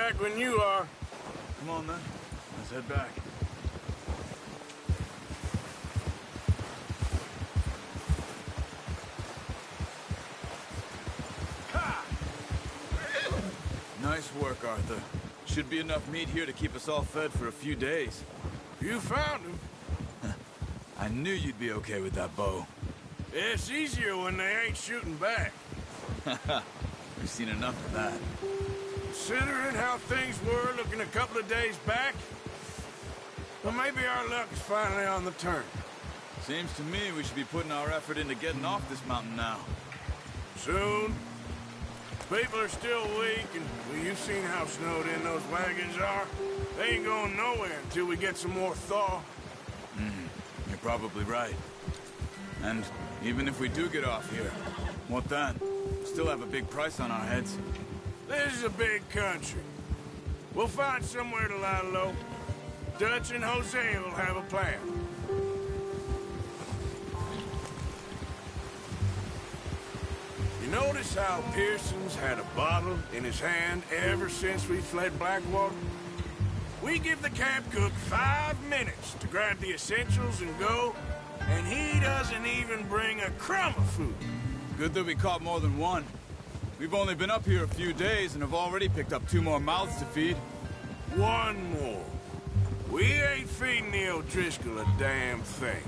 back when you are. Come on, then. Let's head back. Nice work, Arthur. Should be enough meat here to keep us all fed for a few days. You found him. I knew you'd be okay with that bow. It's easier when they ain't shooting back. We've seen enough of that. Considering how things were looking a couple of days back, well, maybe our luck is finally on the turn. Seems to me we should be putting our effort into getting off this mountain now. Soon. People are still weak, and well, you've seen how snowed in those wagons are. They ain't going nowhere until we get some more thaw. You're probably right. And even if we do get off here, what then? We still have a big price on our heads. This is a big country. We'll find somewhere to lie low. Dutch and Jose will have a plan. You notice how Pearson's had a bottle in his hand ever since we fled Blackwater? We give the camp cook 5 minutes to grab the essentials and go, and he doesn't even bring a crumb of food. Good that we caught more than one. We've only been up here a few days and have already picked up 2 more mouths to feed. 1 more. We ain't feeding the O'Driscoll a damn thing.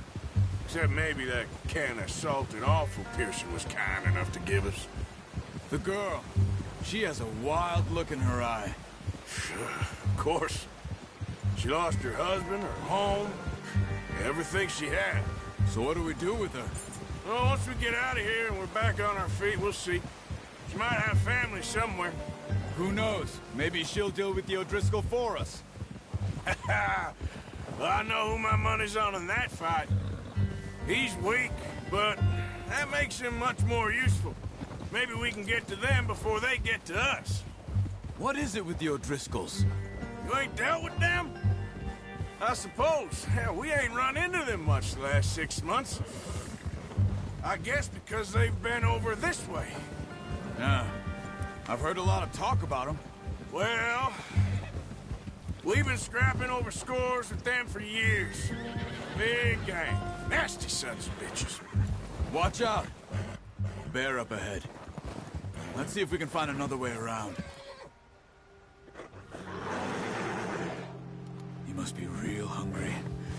Except maybe that can of salted offal Pearson was kind enough to give us. The girl. She has a wild look in her eye. Of course. She lost her husband, her home, everything she had. So what do we do with her? Well, once we get out of here and we're back on our feet, we'll see. She might have family somewhere. Who knows? Maybe she'll deal with the O'Driscoll for us. Well, I know who my money's on in that fight. He's weak, but that makes him much more useful. Maybe we can get to them before they get to us. What is it with the O'Driscolls? You ain't dealt with them? I suppose. Hell, we ain't run into them much the last 6 months. I guess because they've been over this way. Yeah. I've heard a lot of talk about them. Well, we've been scrapping over scores with them for years. Big gang. Nasty sons of bitches. Watch out. Bear up ahead. Let's see if we can find another way around. You must be real hungry.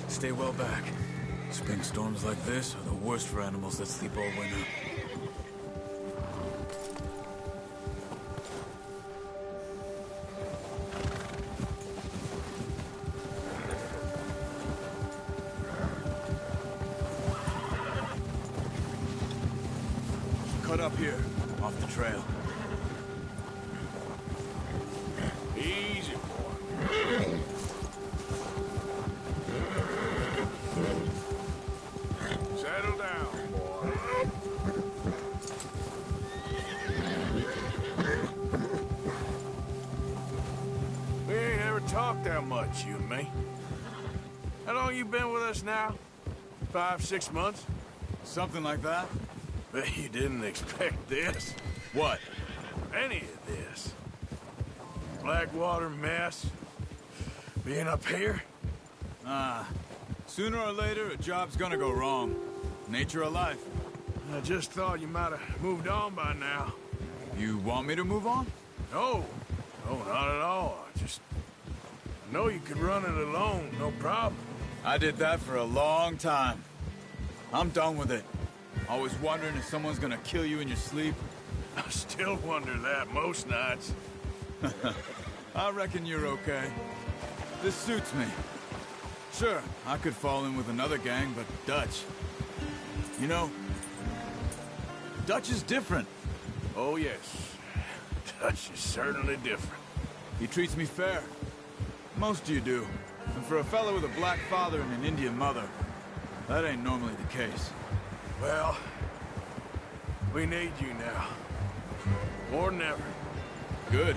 Stay well back. Spring storms like this are the worst for animals that sleep all winter. Cut up here, off the trail. Easy, boy. Settle down, boy. We ain't ever talked that much, you and me. How long you been with us now? 5, 6 months? Something like that? Bet you didn't expect this. What? Any of this. Blackwater mess. Being up here? Sooner or later, a job's gonna go wrong. Nature of life. I just thought you might have moved on by now. You want me to move on? No. No, not at all. I know you could run it alone, no problem. I did that for a long time. I'm done with it. Always wondering if someone's gonna kill you in your sleep. I still wonder that most nights. I reckon you're okay. This suits me. Sure, I could fall in with another gang, but Dutch... You know, Dutch is different. Oh, yes. Dutch is certainly different. He treats me fair. Most of you do. And for a fellow with a black father and an Indian mother, that ain't normally the case. Well, we need you now. More than ever. Good.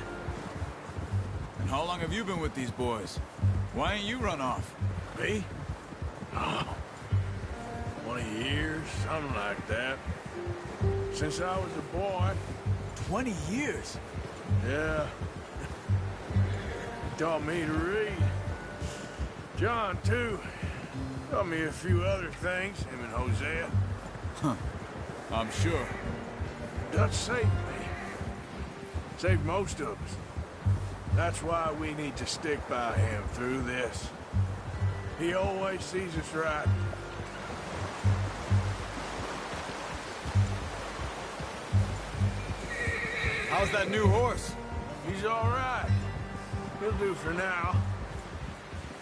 And how long have you been with these boys? Why ain't you run off? Me? Oh, 20 years, something like that. Since I was a boy. 20 years? Yeah. Taught me to read. John, too. Taught me a few other things, him and Hosea. Huh. I'm sure. Dutch saved me. Saved most of us. That's why we need to stick by him through this. He always sees us right. How's that new horse? He's all right. He'll do for now.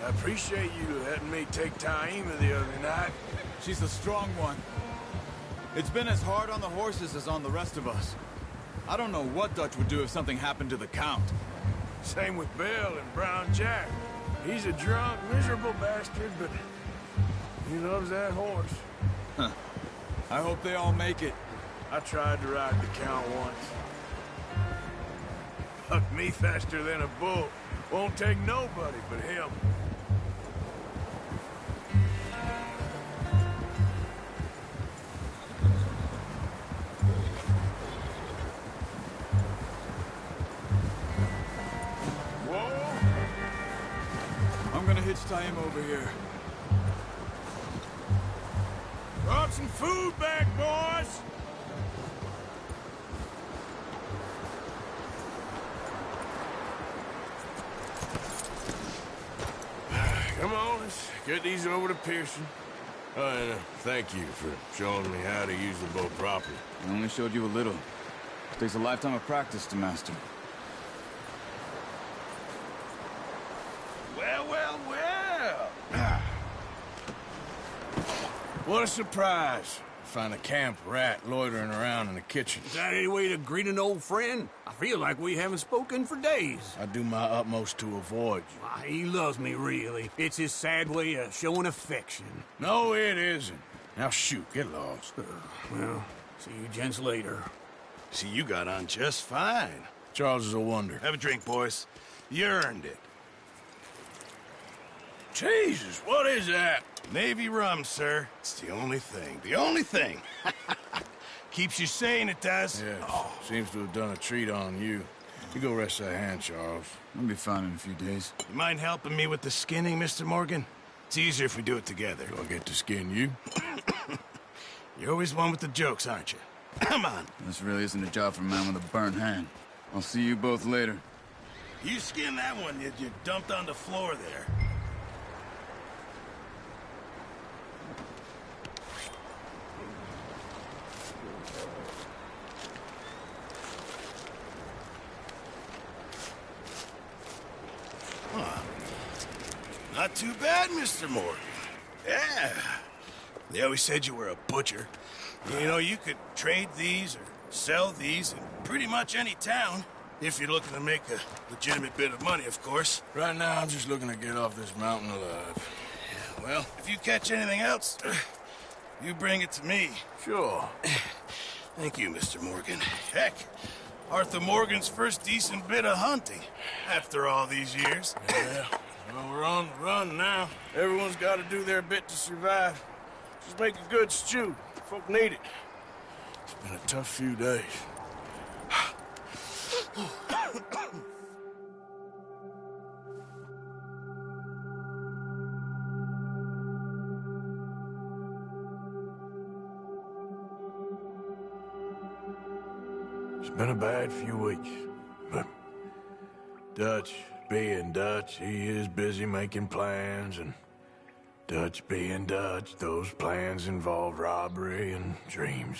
I appreciate you letting me take Taima the other night. She's the strong one. It's been as hard on the horses as on the rest of us. I don't know what Dutch would do if something happened to the Count. Same with Bill and Brown Jack. He's a drunk, miserable bastard, but he loves that horse. Huh. I hope they all make it. I tried to ride the Count once. Hucked me faster than a bull. Won't take nobody but him. I'm gonna hitch Taima over here. Brought some food back, boys! Come on, let's get these over to Pearson. Oh, and thank you for showing me how to use the boat properly. I only showed you a little. It takes a lifetime of practice to master. Well, well, well! What a surprise. Find a camp rat loitering around in the kitchen. Is that any way to greet an old friend? I feel like we haven't spoken for days. I do my utmost to avoid you. Why, he loves me, really. It's his sad way of showing affection. No, it isn't. Now shoot, get lost. Well, see you gents later. See, you got on just fine. Charles is a wonder. Have a drink, boys. You earned it. Jesus, what is that? Navy rum, sir. It's the only thing. The only thing. Keeps you sane, it does. Yeah, seems to have done a treat on you. You go rest that hand, Charles. I'll be fine in a few days. You mind helping me with the skinning, Mr. Morgan? It's easier if we do it together. Do I get to skin you? You're always one with the jokes, aren't you? Come on. This really isn't a job for a man with a burnt hand. I'll see you both later. You skin that one you dumped on the floor there. Not too bad, Mr. Morgan. Yeah. They always said you were a butcher. You know, you could trade these or sell these in pretty much any town. If you're looking to make a legitimate bit of money, of course. Right now, I'm just looking to get off this mountain alive. Yeah, well, if you catch anything else, you bring it to me. Sure. Thank you, Mr. Morgan. Heck, Arthur Morgan's first decent bit of hunting after all these years. Yeah. Well, we're on the run now. Everyone's got to do their bit to survive. Just make a good stew. Folk need it. It's been a tough few days. It's been a bad few weeks, but Dutch being Dutch, he is busy making plans, and Dutch being Dutch, those plans involve robbery and dreams.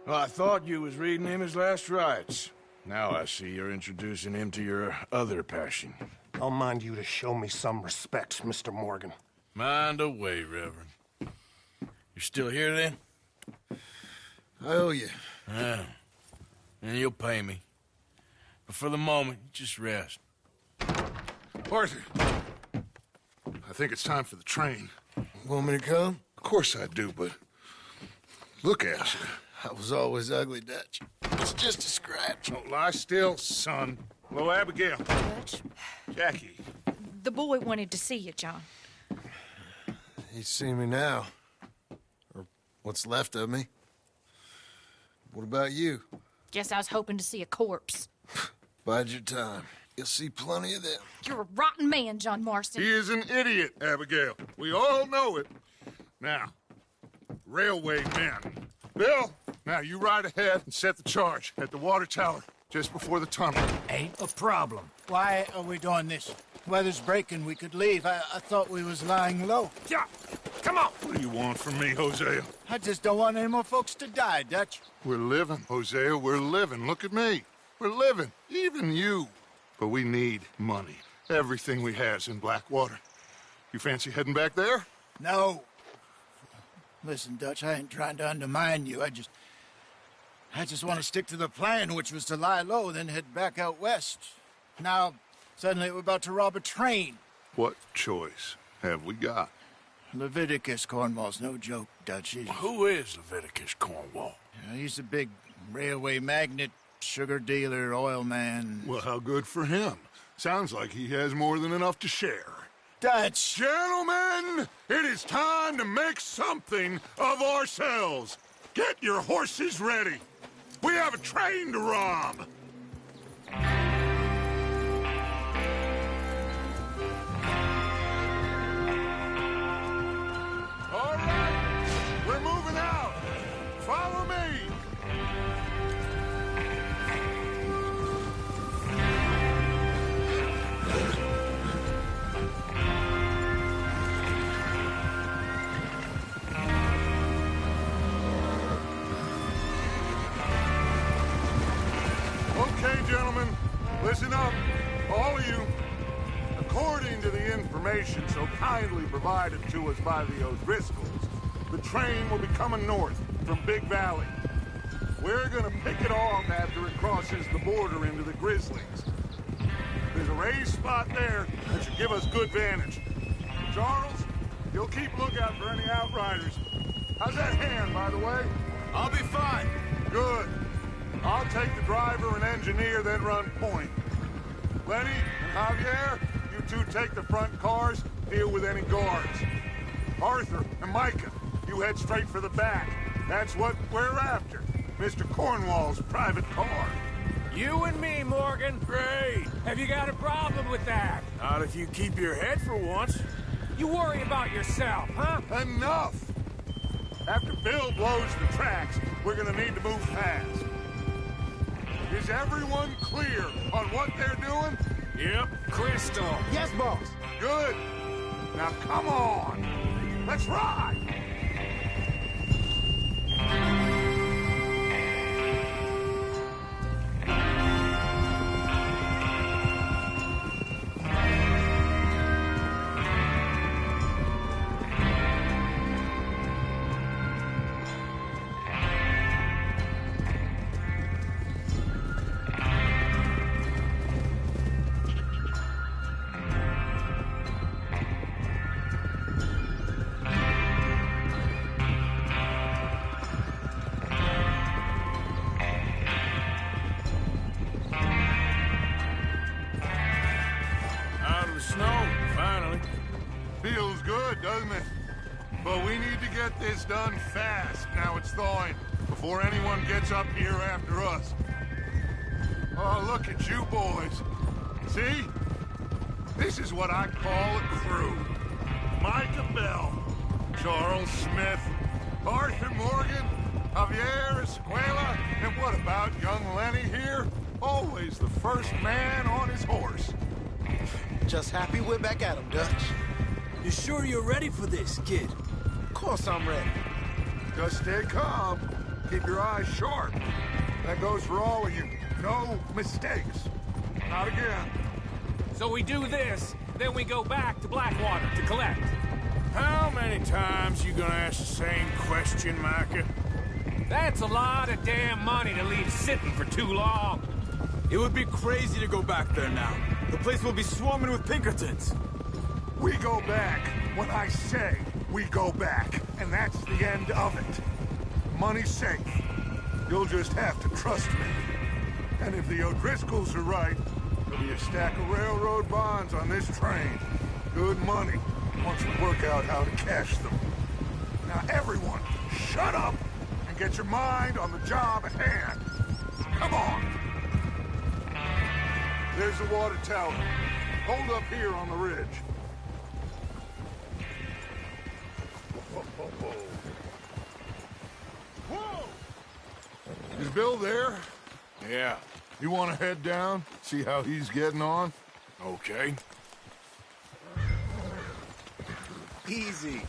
Well, I thought you was reading him his last rites. Now I see you're introducing him to your other passion. I'll mind you to show me some respect, Mr. Morgan. Mind away, Reverend. You're still here, then? I owe you. Yeah. And you'll pay me. But for the moment, just rest. Arthur, I think it's time for the train. Want me to come? Of course I do, but look at you. I was always ugly, Dutch. It's just a scratch. Don't lie still, son. Hello, Abigail. Dutch, Jackie. the boy wanted to see you, John. He's seen me now. Or what's left of me. What about you? Guess I was hoping to see a corpse. Bide your time. You'll see plenty of them. You're a rotten man, John Marston. He is an idiot, Abigail. We all know it. Now, railway men. Bill, now you ride ahead and set the charge at the water tower just before the tunnel. Ain't a problem. Why are we doing this? Weather's breaking. We could leave. I thought we was lying low. Yeah, come on. What do you want from me, Hosea? I just don't want any more folks to die, Dutch. We're living, Hosea. We're living. Look at me. We're living. Even you. But we need money. Everything we has in Blackwater. You fancy heading back there? No. Listen, Dutch, I ain't trying to undermine you. I just want to stick to the plan, which was to lie low, then head back out west. Now, suddenly we're about to rob a train. What choice have we got? Leviticus Cornwall's no joke, Dutch. Who is Leviticus Cornwall? He's a big railway magnate, sugar dealer, oil man. Well, how good for him. Sounds like he has more than enough to share. Dutch! Gentlemen, it is time to make something of ourselves. Get your horses ready. We have a train to rob. All right, we're moving out. Follow me. Okay, gentlemen, listen up, all of you. According to the information so kindly provided to us by the O'Driscolls, the train will be coming north from Big Valley. We're gonna pick it off after it crosses the border into the Grizzlies. There's a raised spot there that should give us good vantage. Charles, you'll keep lookout for any outriders. How's that hand, by the way? I'll be fine. Good. I'll take the driver and engineer, then run point. Lenny and Javier, you two take the front cars, deal with any guards. Arthur and Micah, you head straight for the back. That's what we're after. Mr. Cornwall's private car. You and me, Morgan. Great. Have you got a problem with that? Not if you keep your head for once. You worry about yourself, huh? Enough! After Bill blows the tracks, we're gonna need to move fast. Is everyone clear on what they're doing? Yep. Crystal. Yes, boss. Good. Now come on. Let's ride. Feels good, doesn't it? But we need to get this done fast, now it's thawing, before anyone gets up here after us. Oh, look at you boys. See? This is what I call a crew. Micah Bell, Charles Smith, Arthur Morgan, Javier Escuela, and what about young Lenny here? Always the first man on his horse. Just happy we're back at 'em, Dutch. You sure you're ready for this, kid? Of course I'm ready. Just stay calm. Keep your eyes sharp. That goes for all of you. No mistakes. Not again. So we do this, then we go back to Blackwater to collect. How many times you gonna ask the same question, Micah? That's a lot of damn money to leave sitting for too long. It would be crazy to go back there now. The place will be swarming with Pinkertons. We go back when I say we go back, and that's the end of it. Money's safe. You'll just have to trust me. And if the O'Driscolls are right, there'll be a stack of railroad bonds on this train. Good money, once we work out how to cash them. Now everyone, shut up and get your mind on the job at hand. Come on. There's the water tower. Hold up here on the ridge. Whoa! Is Bill there? Yeah. You want to head down? See how he's getting on? Okay. Easy.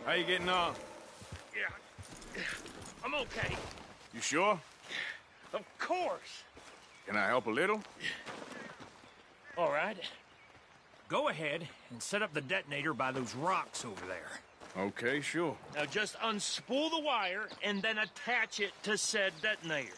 How you getting on? Yeah, I'm okay. You sure? Of course. Can I help a little? All right. Go ahead and set up the detonator by those rocks over there. Okay, sure. Now just unspool the wire and then attach it to said detonator.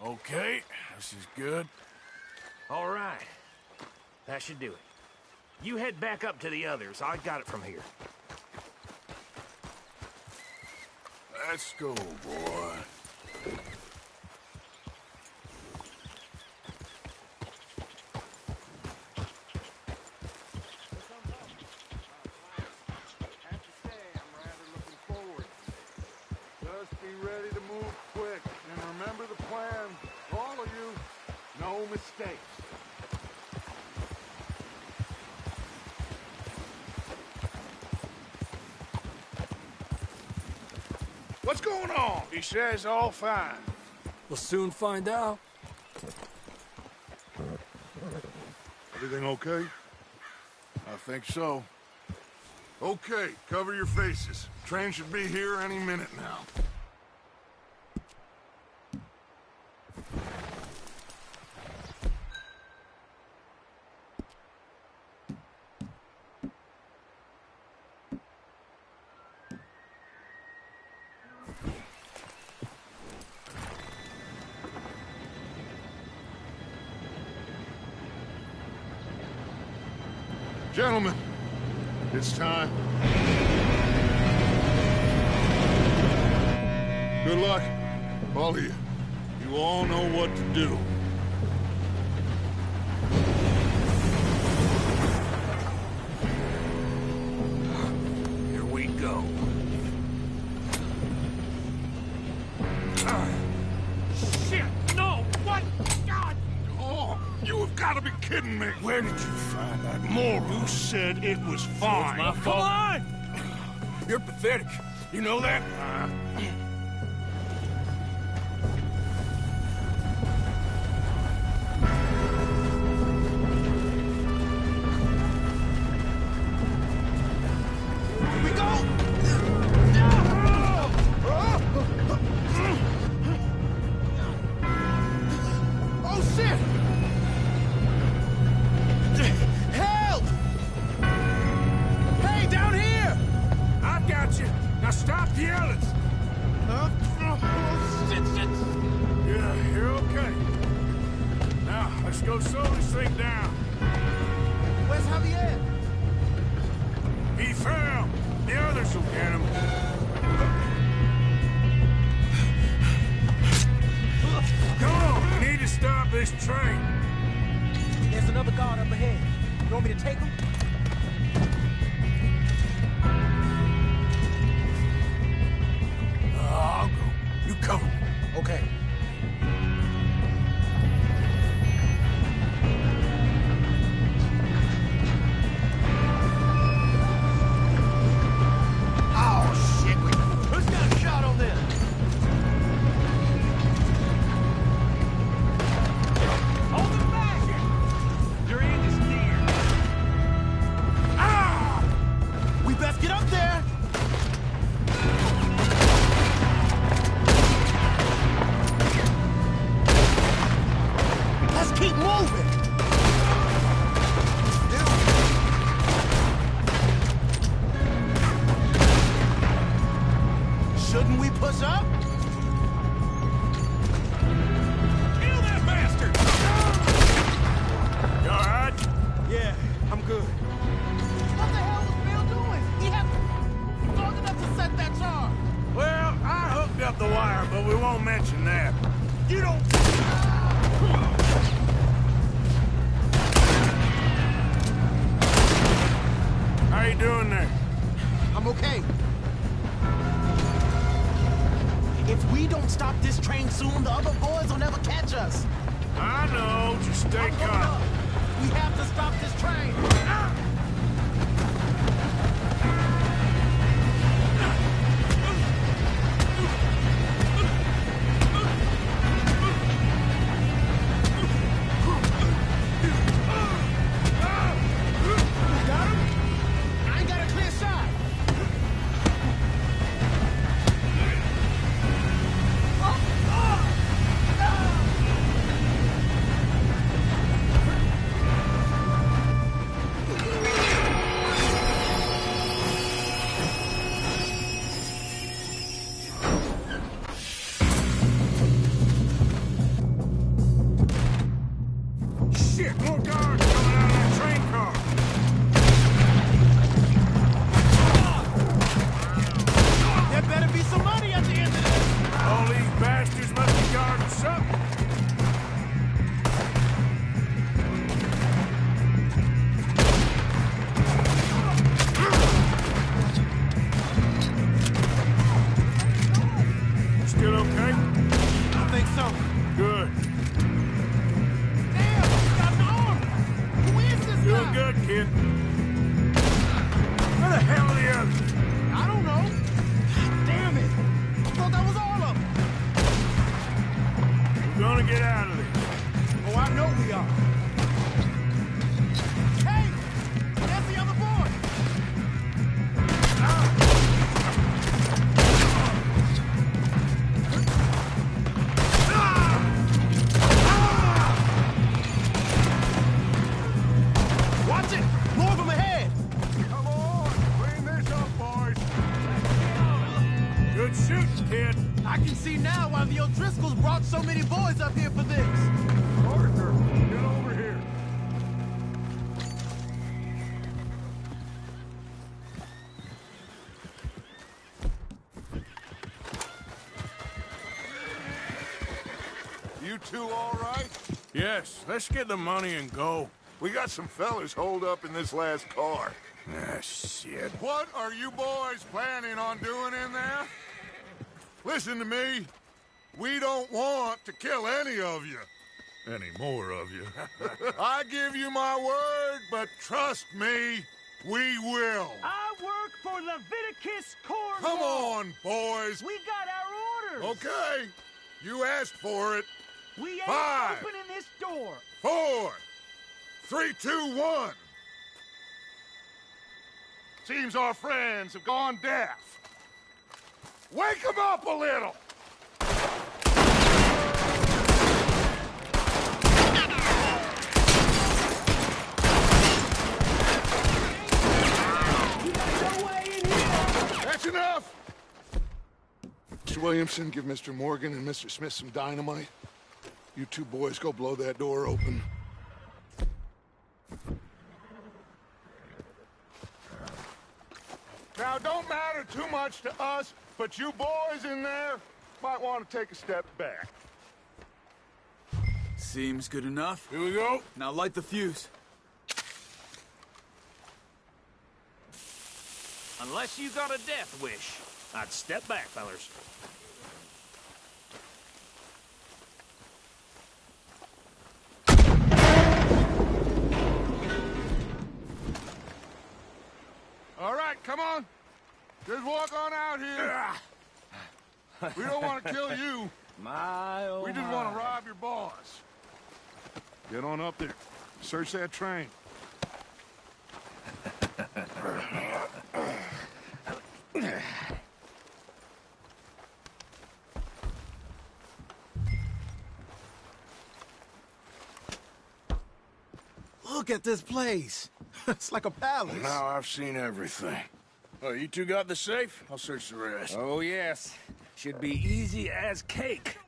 Okay, this is good. All right. That should do it. You head back up to the others. I got it from here. Let's go, boy. Just be ready to move quick. And remember the plan. All of you, no mistakes. What's going on? He says all fine. We'll soon find out. Everything okay? I think so. Okay, cover your faces. Train should be here any minute now. Gentlemen, it's time. Good luck, all of you. You all know what to do. Here we go. Shit! No! What? God! Oh, you have got to be kidding me. Where did you find that moron? You said it was fine. My fault. Come on! You're pathetic. You know that? Here we go! Oh, shit! Help! Hey, down here! I've got you. Now stop yelling. Oh, shit, shit! Yeah, you're okay. Now, let's go slowly straight down. Where's Javier? He fell. The others will get him. Come on, we need to stop this train. There's another guard up ahead. You want me to take him? I'll go. You cover me. Okay. Wouldn't we push up? Kill that bastard! You all right? Yeah, I'm good. What the hell was Bill doing? He had long enough to set that charge. Well, I hooked up the wire, but we won't mention that. You don't... How you doing there? I'm okay. If we don't stop this train soon, the other boys will never catch us. I know, just stay calm. We have to stop this train. Got him? I ain't got a clear shot. Shit, more guards coming out of that train car. There better be some money at the end of this. All these bastards must be guarding something. Still okay? I think so. Good. Damn, got an arm. Who is this Doing guy? good, kid. Where the hell are the others? I don't know. God damn it. I thought that was all of them. We're gonna get out of this. Oh, I know we are. Hey, there's the other boy. Watch it. More of them ahead. Come on, clean this up, boys. Good shooting, kid. I can see now why the O'Driscolls brought so many boys up here for this. Arthur, get over here. You two all right? Yes, let's get the money and go. We got some fellas holed up in this last car. Ah, shit. What are you boys planning on doing in there? Listen to me. We don't want to kill any of you. Any more of you. I give you my word, but trust me, we will. I work for Leviticus Corps. Come on, boys. We got our orders. Okay. You asked for it. We ain't 5, opening this door. 4, 3, 2, 1. Seems our friends have gone deaf. Wake them up a little. That's enough. Mr. Williamson, give Mr. Morgan and Mr. Smith some dynamite. You two boys go blow that door open. Now, don't matter too much to us, but you boys in there might want to take a step back. Seems good enough. Here we go. Now light the fuse. Unless you got a death wish, I'd step back, fellers. All right, come on. Just walk on out here. We don't want to kill you. My, oh We just want to rob your boss. Get on up there. Search that train. Look at this place. It's like a palace. Now I've seen everything. Oh, you two got the safe? I'll search the rest. Oh, yes. Should be easy as cake.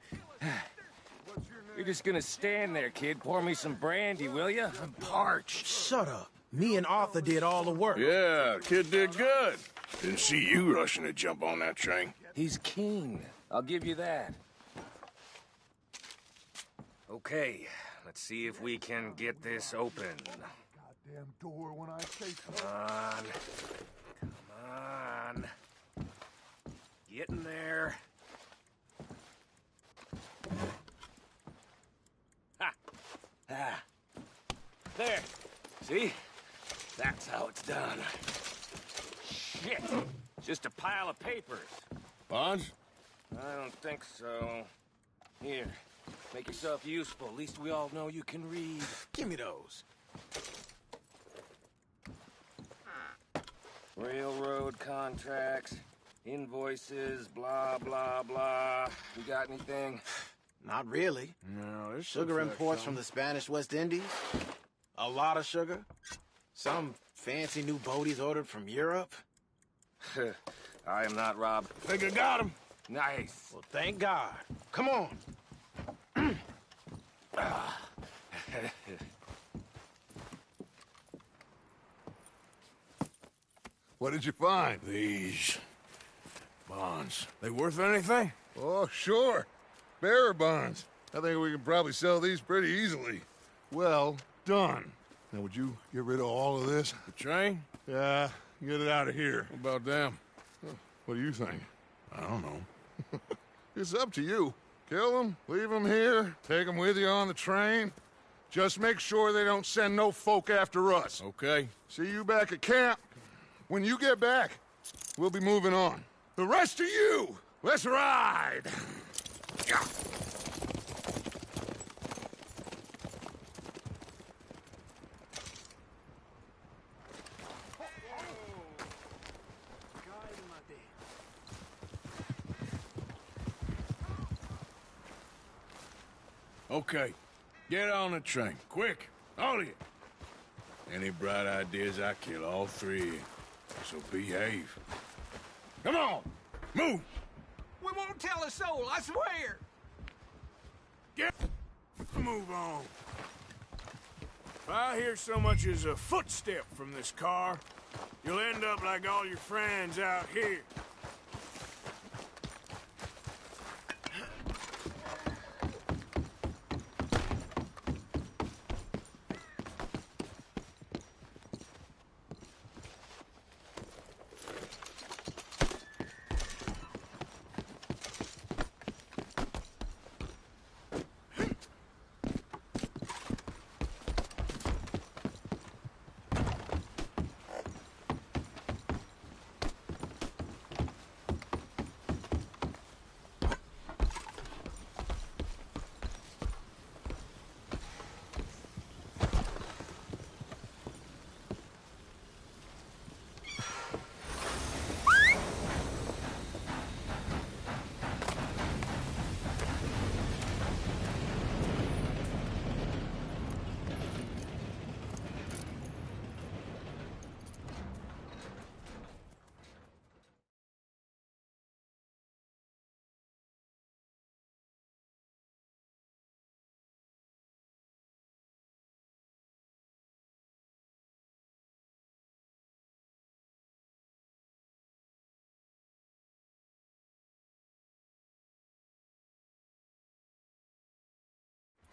You're just gonna stand there, kid. Pour me some brandy, will ya? I'm parched. Shut up. Me and Arthur did all the work. Yeah, kid did good. Didn't see you rushing to jump on that train. He's keen. I'll give you that. Okay, let's see if we can get this open. Goddamn door when I say so. Come on. Get in there. Ha! Ah. There. See? That's how it's done. Shit! Just a pile of papers. Bonds? I don't think so. Here. Make yourself useful. At least we all know you can read. Give me those. Railroad contracts, invoices, blah, blah, blah. You got anything? Not really. No, there's Sugar imports from the Spanish West Indies. A lot of sugar. Some fancy new boaties ordered from Europe. I am not Rob. Think I got him. Nice. Well, thank God. Come on. What did you find? These bonds. They worth anything? Oh, sure. Bearer bonds. I think we can probably sell these pretty easily. Well done. Now, would you get rid of all of this? The train? Yeah, get it out of here. What about them? What do you think? I don't know. It's up to you. Kill them, leave them here, take them with you on the train. Just make sure they don't send no folk after us. Okay. See you back at camp. When you get back, we'll be moving on. The rest of you, let's ride! Yeah. Okay. Get on the train. Quick. All of you. Any bright ideas, I kill all three of you. So behave. Come on! Move! We won't tell a soul, I swear! Get... Move on. If I hear so much as a footstep from this car, you'll end up like all your friends out here.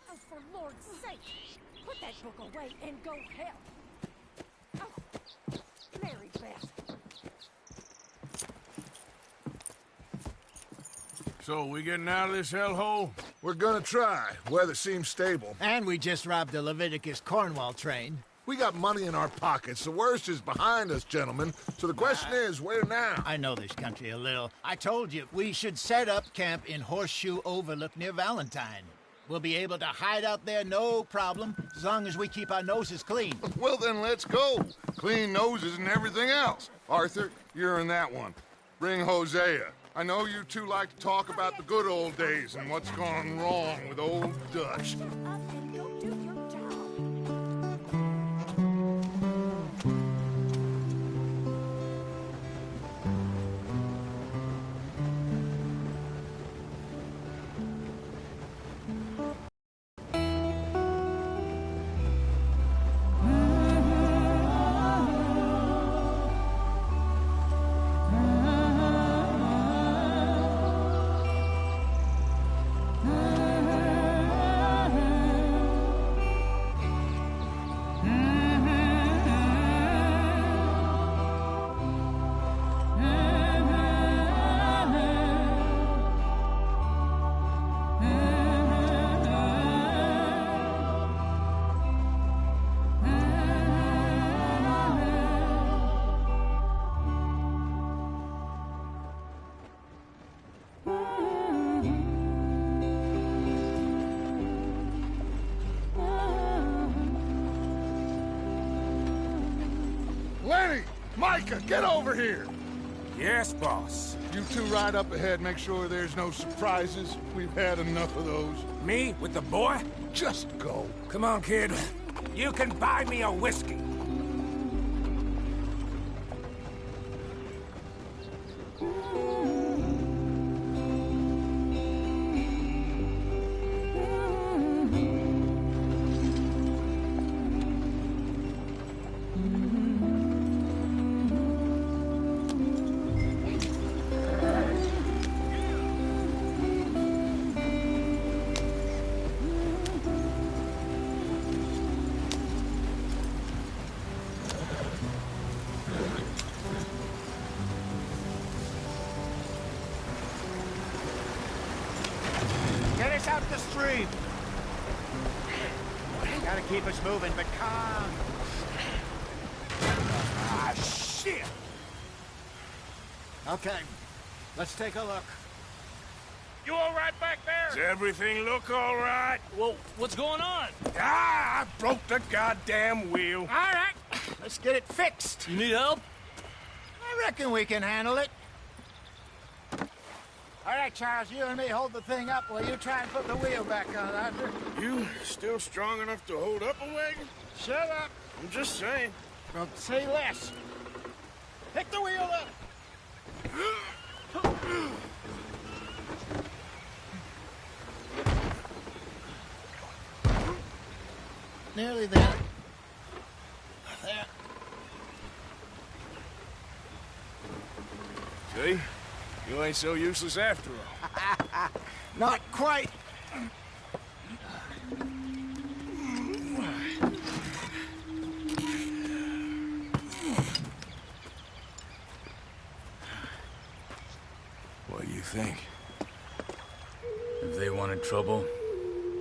Oh, for Lord's sake! Put that book away and go help! Oh, Mary Beth. So, we getting out of this hellhole? We're gonna try. Weather seems stable. And we just robbed the Leviticus Cornwall train. We got money in our pockets. The worst is behind us, gentlemen. So the question is, where now? I know this country a little. I told you, we should set up camp in Horseshoe Overlook near Valentine. We'll be able to hide out there, no problem, as long as we keep our noses clean. Well, then let's go. Clean noses and everything else. Arthur, you're in that one. Bring Hosea. I know you two like to talk about the good old days and what's gone wrong with old Dutch. Get over here! Yes, boss. You two ride up ahead, make sure there's no surprises. We've had enough of those. Me with the boy? Just go. Come on, kid. You can buy me a whiskey. Get us out the stream. Gotta keep us moving, but calm. Ah, shit! Okay, let's take a look. You all right back there? Does everything look all right? Well, what's going on? Ah, I broke the goddamn wheel. All right, let's get it fixed. You need help? I reckon we can handle it. All right, Charles, you and me hold the thing up while you try and put the wheel back on, Arthur. You still strong enough to hold up a wagon? Shut up. I'm just saying. Well, say less. Pick the wheel up. Nearly there. There. See? You ain't so useless after all. Not quite. What do you think? If they wanted trouble,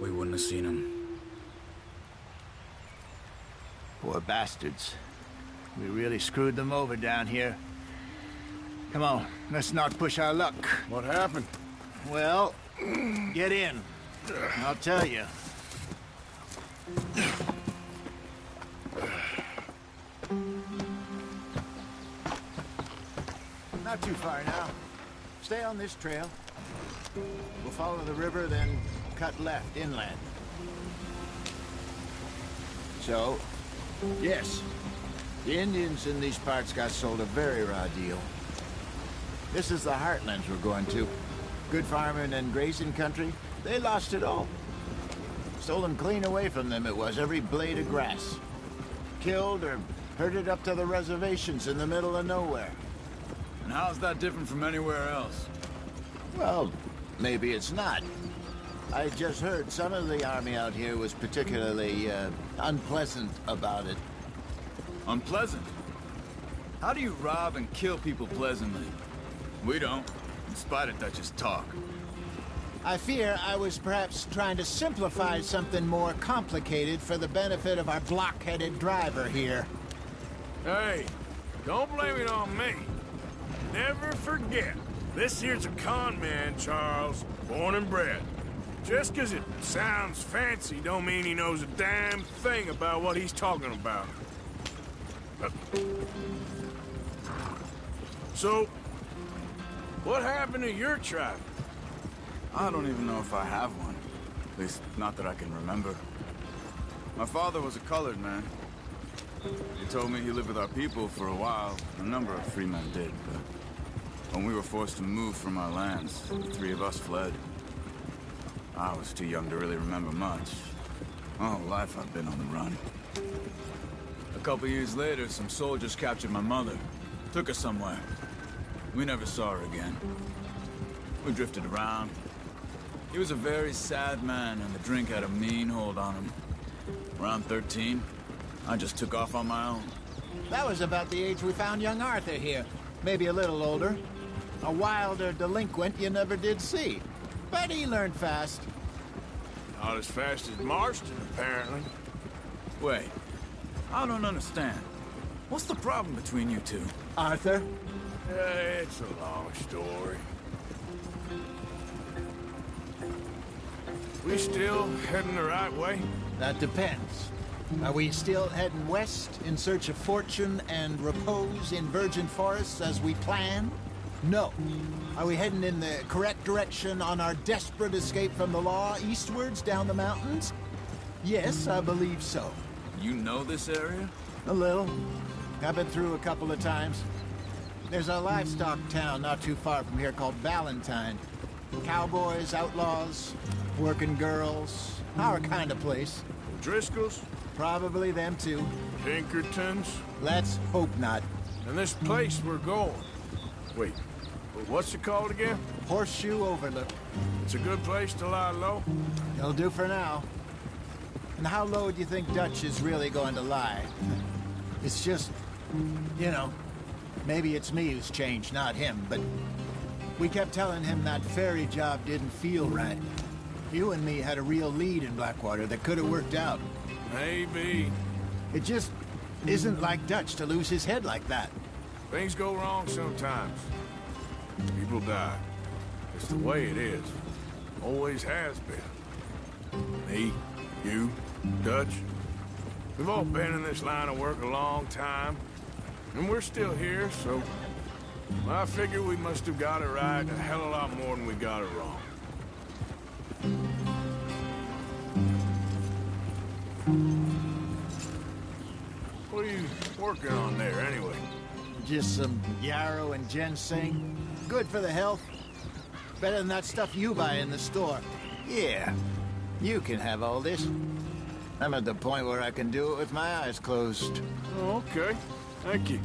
we wouldn't have seen them. Poor bastards. We really screwed them over down here. Come on, let's not push our luck. What happened? Well, get in. I'll tell you. Not too far now. Stay on this trail. We'll follow the river, then cut left inland. So, yes, the Indians in these parts got sold a very raw deal. This is the heartlands we're going to. Good farming and grazing country, they lost it all. Stolen clean away from them it was, every blade of grass. Killed or herded up to the reservations in the middle of nowhere. And how's that different from anywhere else? Well, maybe it's not. I just heard some of the army out here was particularly, unpleasant about it. Unpleasant? How do you rob and kill people pleasantly? We don't, in spite of Dutch's talk. I fear I was perhaps trying to simplify something more complicated for the benefit of our block-headed driver here. Hey, don't blame it on me. Never forget, this here's a con man, Charles, born and bred. Just 'cause it sounds fancy don't mean he knows a damn thing about what he's talking about. So, what happened to your tribe? I don't even know if I have one. At least, not that I can remember. My father was a colored man. He told me he lived with our people for a while. A number of free men did, but when we were forced to move from our lands, the three of us fled. I was too young to really remember much. My whole life I've been on the run. A couple years later, some soldiers captured my mother. Took her somewhere. We never saw her again. We drifted around. He was a very sad man, and the drink had a mean hold on him. Around 13, I just took off on my own. That was about the age we found young Arthur here. Maybe a little older. A wilder delinquent you never did see. But he learned fast. Not as fast as Marston, apparently. Wait, I don't understand. What's the problem between you two? Arthur? It's a long story. We still heading the right way? That depends. Are we still heading west in search of fortune and repose in virgin forests as we planned? No. Are we heading in the correct direction on our desperate escape from the law eastwards down the mountains? Yes, I believe so. You know this area? A little. I've been through a couple of times. There's a livestock town not too far from here called Valentine. Cowboys, outlaws, working girls, our kind of place. Driscoll's? Probably them too. Pinkertons? Let's hope not. And this place we're going. Wait, what's it called again? Horseshoe Overlook. It's a good place to lie low? It'll do for now. And how low do you think Dutch is really going to lie? It's just, you know, maybe it's me who's changed, not him, but we kept telling him that ferry job didn't feel right. You and me had a real lead in Blackwater that could have worked out. Maybe. It just isn't like Dutch to lose his head like that. Things go wrong sometimes. People die. It's the way it is. Always has been. Me, you, Dutch. We've all been in this line of work a long time. And we're still here, so... I figure we must have got it right a hell of a lot more than we got it wrong. What are you working on there, anyway? Just some yarrow and ginseng. Good for the health. Better than that stuff you buy in the store. Yeah, you can have all this. I'm at the point where I can do it with my eyes closed. Oh, okay. Thank you.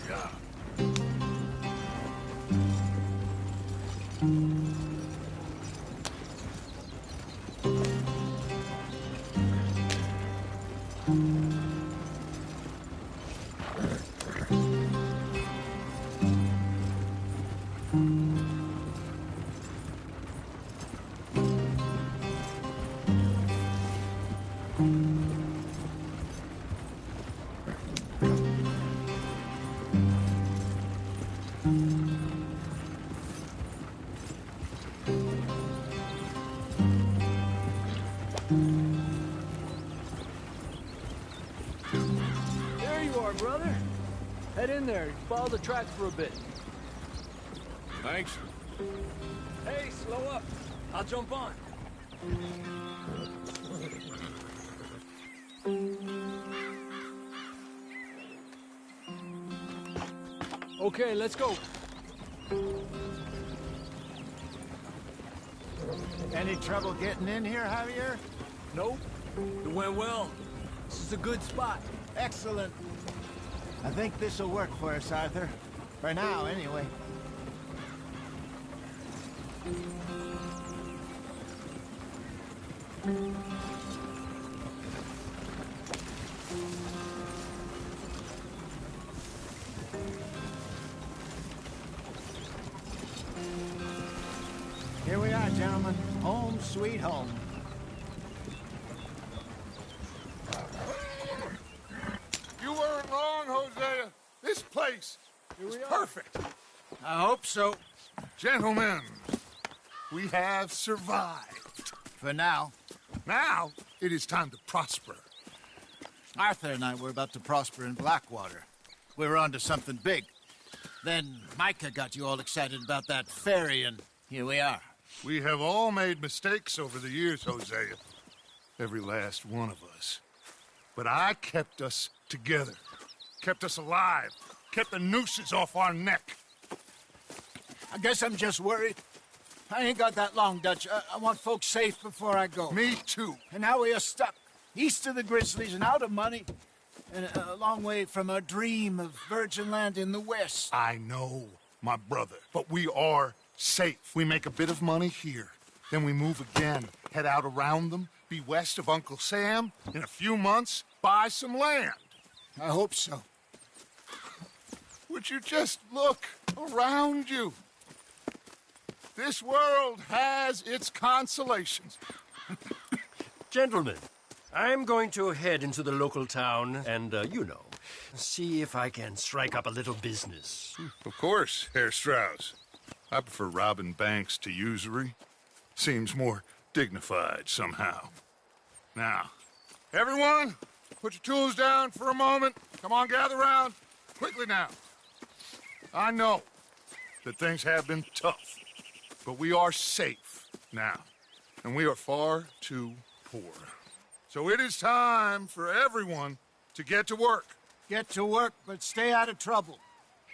Yeah. There you are, brother. Head in there. Follow the tracks for a bit. Thanks. Hey, slow up. I'll jump on. Okay, let's go. Any trouble getting in here, Javier? Nope. It went well. This is a good spot. Excellent. I think this'll work for us, Arthur. For now, anyway. Here we are, gentlemen. Home sweet home. You weren't wrong, Hosea. This place is perfect. I hope so. Gentlemen, we have survived. For now. Now, it is time to prosper. Arthur and I were about to prosper in Blackwater. We were onto something big. Then Micah got you all excited about that ferry, and here we are. We have all made mistakes over the years, Hosea. Every last one of us. But I kept us together. Kept us alive. Kept the nooses off our neck. I guess I'm just worried. I ain't got that long, Dutch. I want folks safe before I go. Me too. And now we are stuck. East of the Grizzlies and out of money. And a long way from our dream of virgin land in the west. I know, my brother. But we are safe. We make a bit of money here. Then we move again. Head out around them. Be west of Uncle Sam. In a few months, buy some land. I hope so. Would you just look around you? This world has its consolations. Gentlemen, I'm going to head into the local town and, see if I can strike up a little business. Of course, Herr Strauss. I prefer robbing banks to usury. Seems more dignified somehow. Now, everyone, put your tools down for a moment. Come on, gather round. Quickly now. I know that things have been tough, but we are safe now, and we are far too poor. So it is time for everyone to get to work. Get to work, but stay out of trouble.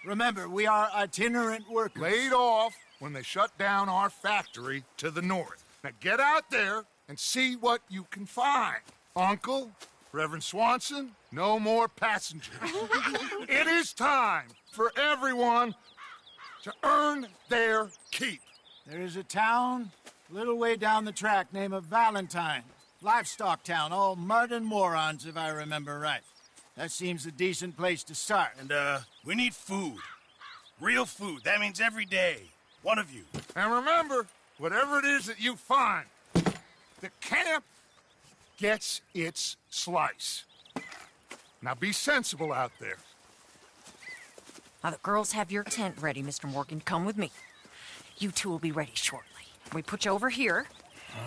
Remember, we are itinerant workers. Laid off when they shut down our factory to the north. Now get out there and see what you can find. Uncle, Reverend Swanson, no more passengers. It is time for everyone to earn their keep. There is a town a little way down the track named Valentine. Livestock town, all mud and morons, if I remember right. That seems a decent place to start. And, we need food. Real food. That means every day. One of you. And remember, whatever it is that you find, the camp gets its slice. Now be sensible out there. Now, the girls have your tent ready, Mr. Morgan. Come with me. You two will be ready shortly. We put you over here.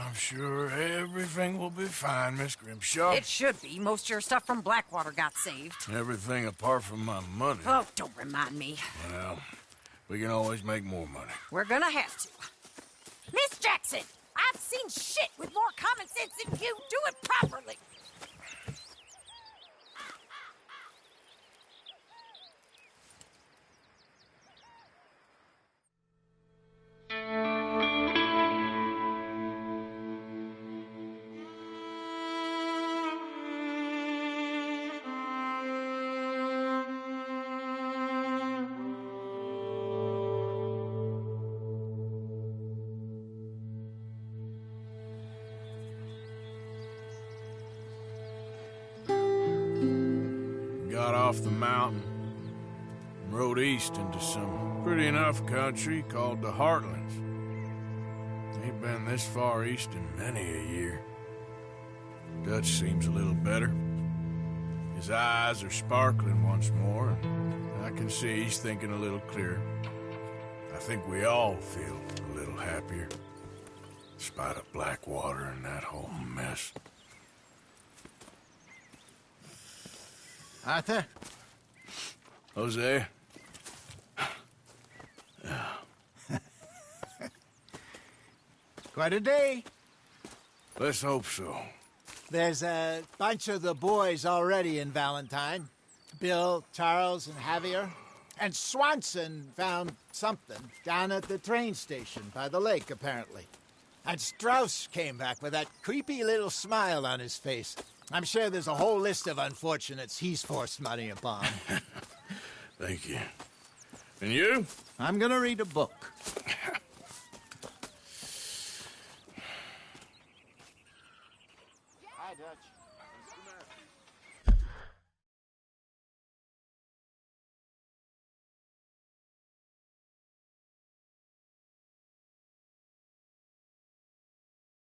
I'm sure everything will be fine, Miss Grimshaw. It should be. Most of your stuff from Blackwater got saved. Everything apart from my money. Oh, don't remind me. Well, we can always make more money. We're gonna have to. Miss Jackson, I've seen shit with more common sense than you. Do it properly. Got off the mountain and rode east into some pretty enough country called the Heartlands. Ain't been this far east in many a year. Dutch seems a little better. His eyes are sparkling once more, and I can see he's thinking a little clearer. I think we all feel a little happier, in spite of Blackwater and that whole mess. Arthur? Jose? Quite a day. Let's hope so. There's a bunch of the boys already in Valentine. Bill, Charles, and Javier. And Swanson found something down at the train station by the lake, apparently. And Strauss came back with that creepy little smile on his face. I'm sure there's a whole list of unfortunates he's forced money upon. Thank you. And you? I'm gonna read a book. Hi, Dutch.